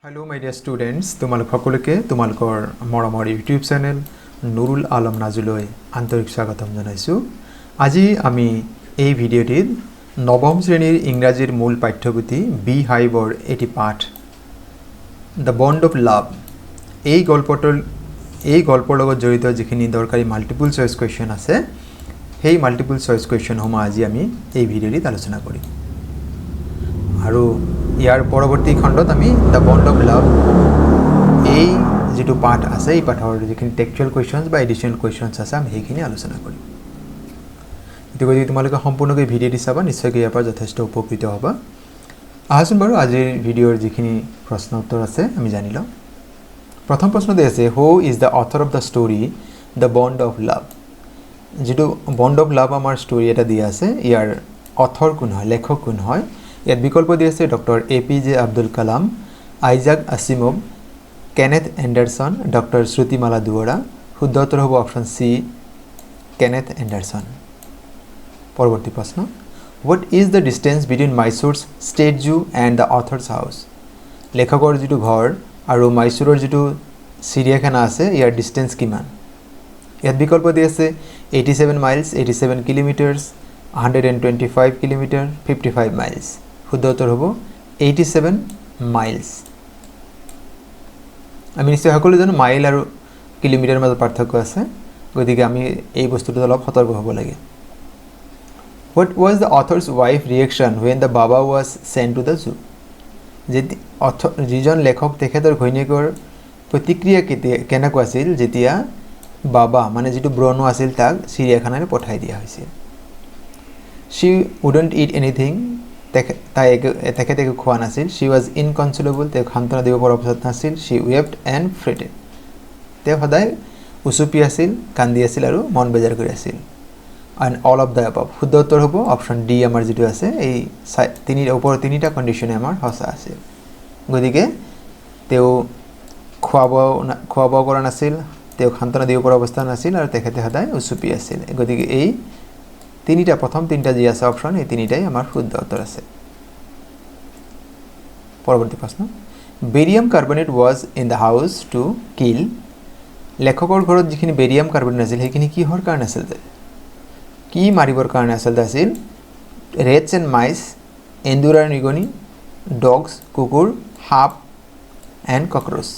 Hello my dear students, তোমালোক সকলোকে তোমালোকৰ মৰমৰ ইউটিউব চেনেল norul.alam NAZU লৈ আন্তৰিক স্বাগতম জনাইছো। আজি আমি এই ভিডিঅ'টিত নৱম শ্ৰেণীৰ ইংৰাজীৰ মূল পাঠ্যপুথি BEEHIVEৰ এটি পাঠ The Bond of Love এই গল্পৰ লগত জড়িত যিখিনি দৰকাৰী মাল্টিপল চইচ কোৱেশ্চন আছে সেই মাল্টিপল চইচ কোৱেশ্চনসমূহ আজি আমি এই ভিডিঅ'টিত আলোচনা কৰিম। আৰু ইয়াৰ পৰৱৰ্তী খণ্ডত আমি দ্য বন্ড অফ লাভ এই যেটো পাঠ আছে এই পাঠৰ যিখিনি টেক্সচুৱেল কোৱেশ্চনছ বা এডিশনাল কোৱেশ্চনছ আছে আমি সেইখিনি আলোচনা কৰিম। এটো যদি তোমালোকে সম্পূৰ্ণকৈ ভিডিঅ'টি চাবা নিশ্চয়কৈ ইয়াৰ পৰা যথেষ্ট উপকৃত হ'বা। আহাচোন বাৰু আজিৰ ভিডিঅ'ৰ যিখিনি প্ৰশ্ন উত্তৰ আছে আমি জানি লওঁ। প্ৰথম প্ৰশ্নতে আছে who is the author of the story the bond of love. যেটো বন্ড অফ লাভ আমাৰ ষ্টৰী এটা দিয়া আছে ইয়াৰ অথৰ কোন হয় লেখক কোন হয় ইয়াত বিকল্প দিয়া আছে doctor APJ Abdul Kalam Isaac Asimov Kenneth Anderson doctor Shrutimala Duwara শুদ্ধ উত্তৰ হ'ব অপশ্যন সি কেনেথ এণ্ডাৰসন। পৰৱৰ্তী প্ৰশ্ন what is the distance between Mysore's state zoo and the author's house. লেখকৰ যেটো ঘৰ আৰু মাইচুৰৰ যেটো চিৰিয়াখানা আছে ইয়াৰ ডিষ্টেঞ্চ কিমান। ইয়াত বিকল্প দিয়া আছে 87 মাইলছ 87 কিলোমিটাৰ্ছ 125 কিলোমিটাৰ 55 মাইলছ। শুদ্ধ উত্তৰ হ'ব 87 মাইলছ। আমি নিশ্চয় সকলো জানো মাইল আৰু কিলোমিটাৰ মাজত পাৰ্থক্য আছে গতিকে আমি এই বস্তুটো অলপ সতৰ্ক হ'ব লাগে। What was the author's wife reaction when the Baba was sent to the zoo? যিজন লেখক তেখেতৰ ঘৈণীয়েকৰ প্ৰতিক্ৰিয়া কেনেকুৱা আছিল যেতিয়া বাবা মানে যেটো ব্ৰনো আছিল তাক চিৰিয়াখানালৈ পঠাই দিয়া হৈছিল। She wouldn't eat anything. তেখেতে একো খোৱা নাছিল। She was inconsolable. তেওঁ সান্তনা দিব পৰা অৱস্থাত নাছিল। She wept and fretted. তেওঁ সদায় উচুপি আছিল কান্দি আছিল আৰু মন বেজাৰ কৰি আছিল। And all of the above. শুদ্ধ উত্তৰ হ'ব অপশ্যন ডি আমাৰ যেটো আছে এই ওপৰৰ তিনিটা কণ্ডিশ্যনে আমাৰ সঁচা আছিল। গতিকে তেওঁ খোৱা বোৱা কৰা নাছিল তেওঁ সান্তনা দিব পৰা অৱস্থা নাছিল আৰু তেখেতে সদায় উচুপি আছিল। গতিকে এই প্ৰথম তিনিটা যি আছে অপশ্যন এই তিনিটাই আমাৰ শুদ্ধ উত্তৰ আছে। পৰৱৰ্তী প্ৰশ্ন barium carbonate was in the house to kill. লেখকৰ ঘৰত যিখিনি বেৰিয়াম কাৰ্বনেট আছিল সেইখিনি কিহৰ কাৰণে আছিল কি মাৰিবৰ কাৰণে আচলতে আছিল ৰেটছ এণ্ড মাইচ এন্দুৰ আৰু নিগনি ডগছ কুকুৰ সাপ এণ্ড ককৰোচ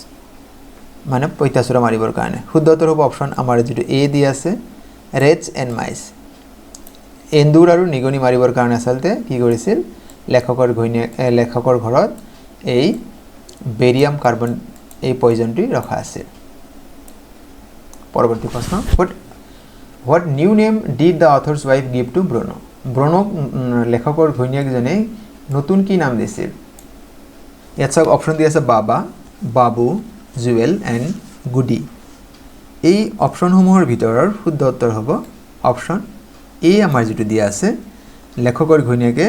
মানে পঁইতাচোৰা মাৰিবৰ কাৰণে। শুদ্ধ উত্তৰ হ'ব অপশ্যন আমাৰ যেটো এ দি আছে ৰেটছ এণ্ড মাইচ। এন্দুৰ আৰু নিগনি মাৰিবৰ কাৰণে আচলতে কি কৰিছিল লেখকৰ ঘৰত এই বেৰিয়াম কাৰ্বন এই পয়জনটি ৰখা আছিল। পৰৱৰ্তী প্ৰশ্ন what new name did the author's wife give to Bruno. ব্ৰনক লেখকৰ ঘৈণীয়েকজনে নতুন কি নাম দিছিল। ইয়াত চাওক অপশ্যন দি আছে বাবা বাবু জুৱেল এণ্ড গুডি। এই অপশ্যনসমূহৰ ভিতৰৰ শুদ্ধ উত্তৰ হ'ব অপশ্যন এই আমাৰ যেটো দিয়া আছে লেখকৰ ঘৈণীয়েকে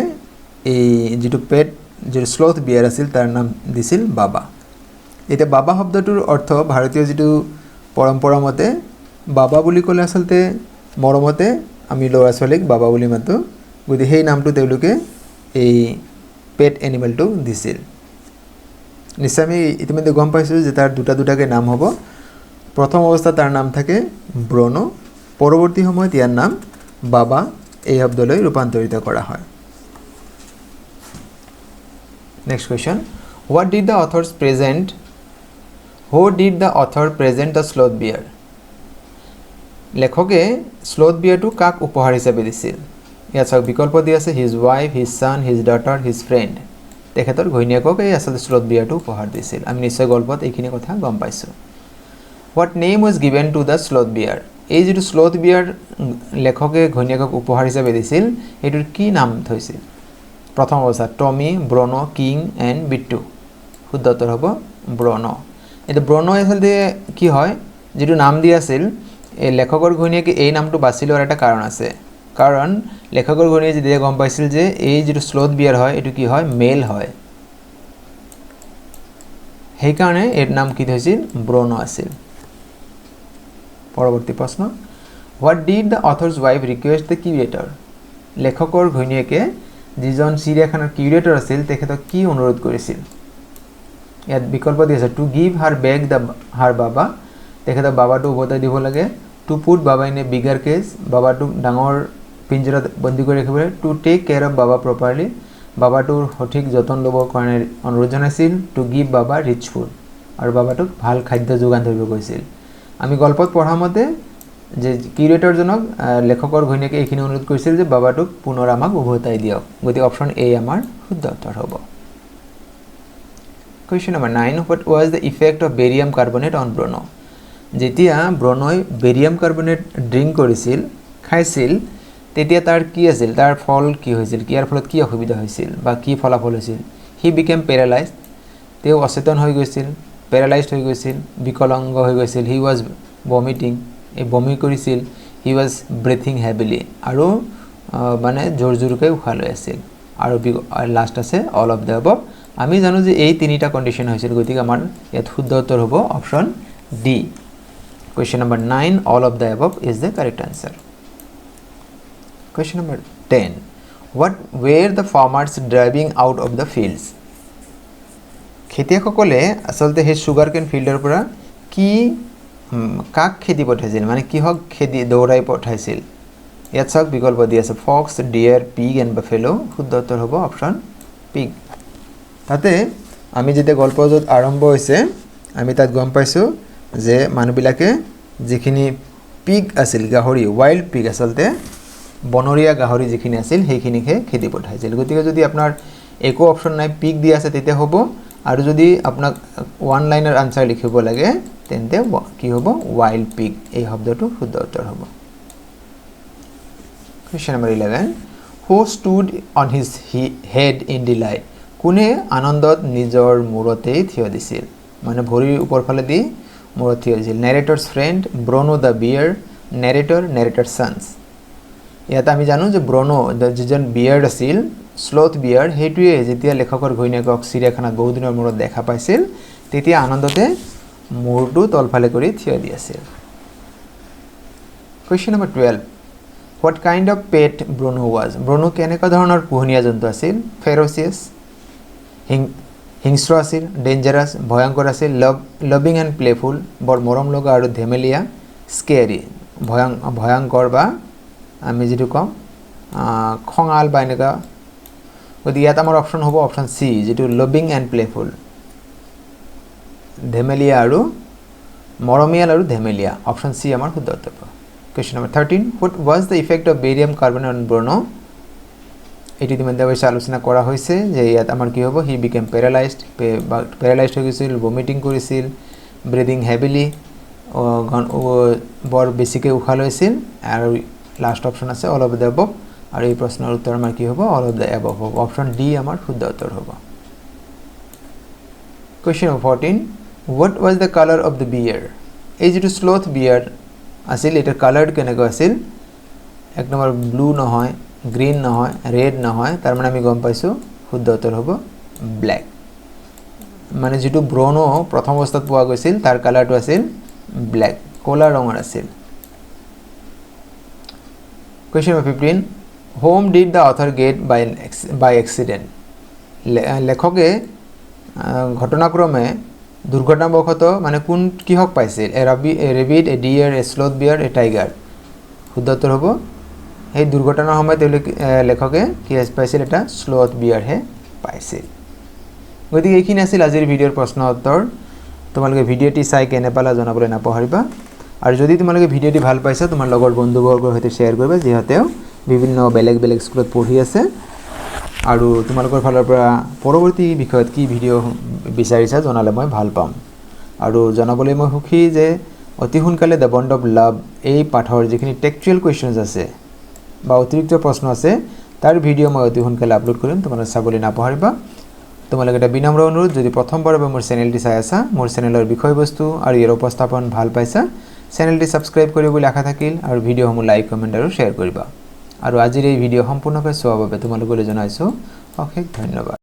এই যেটো যেটো স্লথ বিয়াৰ আছিল তাৰ নাম দিছিল বাবা। এতিয়া বাবা শব্দটোৰ অৰ্থ ভাৰতীয় যেটো পৰম্পৰা মতে বাবা বুলি ক'লে আচলতে মৰমতে আমি ল'ৰা ছোৱালীক বাবা বুলি মাতো গতিকে সেই নামটো তেওঁলোকে এই পেট এনিমেলটো দিছিল। নিশ্চয় আমি ইতিমধ্যে গম পাইছোঁ যে তাৰ দুটাকৈ নাম হ'ব। প্ৰথম অৱস্থাত তাৰ নাম থাকে ব্ৰনো পৰৱৰ্তী সময়ত ইয়াৰ নাম বাবা এই শব্দলৈ ৰূপান্তৰিত কৰা হয়। Next question who did the author present the sloth বিয়াৰ। লেখকে স্লথ বিয়াৰটো কাক উপহাৰ হিচাপে দিছিল। ইয়াত চাওক বিকল্প দি আছে his wife his son his daughter his friend. তেখেতৰ ঘৈণীয়েকক এই আচলতে স্লথ বিয়াৰটো উপহাৰ দিছিল। আমি নিশ্চয় গল্পত এইখিনি কথা গম পাইছোঁ। What name was given to the sloth বিয়াৰ। এই যেটো স্লথ বিয়াৰ লেখকে ঘৈণীয়েকক উপহাৰ হিচাপে দিছিল এইটোৰ কি নাম থৈছিল। প্ৰথম অৱস্থাত টমি ব্ৰনো কিং এণ্ড বিট্টু। শুদ্ধ উত্তৰ হ'ব ব্ৰনো। এতিয়া ব্ৰনো আচলতে কি হয় যেটো নাম দি আছিল এই লেখকৰ ঘৈণীয়েকে এই নামটো বাছি লোৱাৰ এটা কাৰণ আছে কাৰণ লেখকৰ ঘৈণীয়ে যেতিয়া গম পাইছিল যে এই যেটো স্লথ বিয়াৰ হয় এইটো কি হয় মেল হয় সেইকাৰণে এৰ নাম কি থৈছিল ব্ৰনো আছিল। পৰৱৰ্তী প্ৰশ্ন what did the author's wife request the curator. লেখকৰ ঘৈণীয়েকে যিজন চিৰিয়াখানাৰ কিউৰেটৰ আছিল তেখেতক কি অনুৰোধ কৰিছিল। ইয়াত বিকল্প দি আছে to give her back the her Baba তেখেতৰ বাবাটো উভতাই দিব লাগে to put Baba in a bigger cage বাবাটোক ডাঙৰ পিঞ্জৰাত বন্দী কৰি ৰাখিবলৈ to take care of Baba properly বাবাটোৰ সঠিক যতন ল'বৰ কাৰণে অনুৰোধ জনাইছিল to give Baba rich food আৰু বাবাটোক ভাল খাদ্য যোগান ধৰিব কৈছিল আমি গল্পত পঢ়া মতে যে কিউৰেটৰজনক লেখকৰ ঘৈণীয়েকে এইখিনি অনুৰোধ কৰিছিল যে বাবাটোক পুনৰ আমাক উভতাই দিয়ক গতিকে অপশ্যন এ আমাৰ শুদ্ধ উত্তৰ হ'ব Question number 9 what was the effect of barium carbonate on Bruno যেতিয়া ব্ৰনই বেৰিয়াম কাৰ্বনেট ড্ৰিংক কৰিছিল খাইছিল তেতিয়া তাৰ কি আছিল তাৰ ফল কি হৈছিল কিয়াৰ ফলত কি অসুবিধা হৈছিল বা কি ফলাফল হৈছিল হি বিকেম পেৰালাইজড তেও অচেতন হৈ গৈছিল পেৰালাইজড হৈ গৈছিল বিকলাঙ্গ হৈ গৈছিল হি ওয়াজ ভমিটিং এ বমি কৰিছিল হি ওয়াজ ব্ৰেথিং হেভিলি আৰু মানে জোৰ জোৰকৈ উশাহ লৈ আছিল আৰু লাষ্ট আছে অল অফ দ্য অবভ আমি জানো যে এই তিনিটা কন্ডিশন হৈছিল গতিকে আমাৰ ইয়াত শুদ্ধ উত্তৰ হ'ব option D Question number 9 all of the above is the correct answer Question number 10 what were the farmers driving out of the fields খেতিয়কসকলে আসলতে হে সুগারকেন ফিল্ডৰ পৰা কি কাক খেতি পঠাইছিল মানে কি হক খেতি দৌৰাই পঠাইছিল ইয়াত সব বিকল্প দি আছে fox deer pig and buffalo শুদ্ধ উত্তৰ হ'ব অপশ্যন পিগ তাতে আমি যেতিয়া গল্পজত আৰম্ভ হৈছে আমি তাত গম পাইছো যে মানুহবিলাকে যিখিনি পিগ আছিল গাহৰি ওয়াইল্ড পিগ আসলতে বনৰীয়া গাহৰি যিখিনি আছিল সেইখিনিকে খেতি পঠাইছিল গতিকে যদি আপোনাৰ একো অপশ্যন নাই পিগ দি আছে তেতিয়া হ'ব আৰু যদি আপোনাক ওয়ান লাইনাৰ আনসাৰ লিখিব লাগে তেন্তে কি হ'ব ওয়াইল্ড পিগ এই শব্দটো শুদ্ধ উত্তৰ হ'ব Question number 11 who stood on his head in delight কোনে আনন্দত নিজৰ মূৰতে থিয় দিছিল মানে ভৰিৰ ওপৰ ফালে দি মূৰত থিয় দিছিল narrator's friend Bruno the bear narrator sons ইয়াত আমি জানো যে ব্ৰনো যিজন বিয়াৰ্ড আছিল স্লথ বিয়াৰ্ড হেতুৱে যেতিয়া লেখকৰ ঘৈণীয়েকক চিৰিয়াখানাত বহু দিনৰ মূৰত দেখা পাইছিল তেতিয়া আনন্দতে মূৰটো তলফালে কৰি থিয় দি আছিল Question number 12 What kind of pet Bruno was Bruno কেনেকুৱা ধৰণৰ পোহনীয়া জন্তু আছিল ferocious হিংস্ৰ আছিল ডেঞ্জাৰাস ভয়ঙ্কৰ আছিল লভিং এন্ড প্লেফুল বৰ মৰম লগা আৰু ধেমেলিয়া স্কেৰি ভয়ঙ্কৰ বা আমি যেটো কম খঙাল বা এনেকা গতি ইয়াত আমাৰ অপশ্যন হ'ব অপশ্যন সি যেটো লভিং এন্ড প্লেফুল ধেমেলিয়া আৰু মৰমিয়াল আৰু ধেমেলিয়া অপশ্যন সি আমাৰ শুদ্ধ উত্তৰ Question number 13 what was the effect of barium carbonate on Bruno এটি ইতিমধ্যে অবশ্য আলোচনা করা হয়েছে যে ইয়াত আমাৰ কি হ'ব হি বিকেম প্যাৰালাইজড হৈ গৈছিল ভমিটিং কৰিছিল ব্ৰিথিং হেভিলি বৰ বেছিকৈ উশাহ লৈছিল আৰু লাষ্ট অপশ্যন আছে অল অফ দ্য অবভ আৰু এই প্ৰশ্নৰ উত্তৰ আমাৰ কি হ'ব অল অফ দ্য অবভ হ'ব অপশ্যন ডি আমাৰ শুদ্ধ উত্তৰ হ'ব Question number 14 what was the color of the bear এই যেটো স্লথ বিয়াৰ আছিল এটাৰ কালাৰ কেনেকৈ আছিল এক নম্বৰ ব্লু নহয় গ্ৰীন নহয় ৰেড নহয় তাৰ মানে আমি গম পাইছো শুদ্ধ উত্তৰ হ'ব ব্ল্যাক মানে যেটো ব্ৰনো প্ৰথম অৱস্থাত পোৱা গৈছিল তাৰ কালাৰটো আছিল ব্ল্যাক কলা ৰঙৰ আছিল Question number 15 whom did the author get by accident লেখকে ঘটনাক্ৰমে দুৰ্ঘটনাবশত মানে কোন কিহক পাইছিল এ ৰেবিট এ ডিয়াৰ এ স্লথ বিয়াৰ এ টাইগাৰ শুদ্ধ উত্তৰ হ'ব এই দুৰ্ঘটনাৰ সময়ত লেখকে কি পাইছিল এটা স্লথ বিয়াৰ হে পাইছিল গতিকে এইখিনি আছিল আজিৰ ভিডিঅ'ৰ প্ৰশ্ন উত্তৰ তোমালোকে ভিডিঅ'টি চাই কেনে পালা জনাবলৈ নাপাহৰিবা আৰু যদি তোমালোকে ভিডিঅ'টি ভাল পাইছা তোমাৰ লগৰ বন্ধুবৰ্গৰ সৈতে শ্বেয়াৰ কৰিবা যিহেতু বিভিন্ন বেলেগ স্কুলত পঢ়ি আছে আৰু তোমালোকৰ ফালৰ পৰা পৰৱৰ্তী বিষয়ত কি ভিডিঅ' বিচাৰিছা জনালে মই ভাল পাম আৰু জনাবলৈ মই সুখী যে অতি সোনকালে দ্য বন্ড অফ লাভ এই পাঠৰ যিখিনি টেক্সচুৱেল কোৱেশ্চনছ আছে বা অতিৰিক্ত প্ৰশ্ন আছে তাৰ ভিডিঅ' মই অতি সোনকালে আপলোড কৰিম তোমালোকে চাবলৈ নাপাহৰিবা তোমালোকে এটা বিনম্ৰ অনুৰোধ যদি প্ৰথমবাৰ মোৰ চেনেলটি চাই আছা মোৰ চেনেলৰ বিষয়বস্তু আৰু ইয়াৰ উপস্থাপন ভাল পাইছা চেনেলটি সাবস্ক্ৰাইব কৰিবলৈ আশা থাকিল আৰু ভিডিঅ'সমূহ লাইক কমেন্ট আৰু শ্বেয়াৰ কৰিবা আৰু আজিৰ এই ভিডিঅ' সম্পূৰ্ণকৈ চোৱাৰ বাবে তোমালোকলৈ জনাইছো অশেষ ধন্যবাদ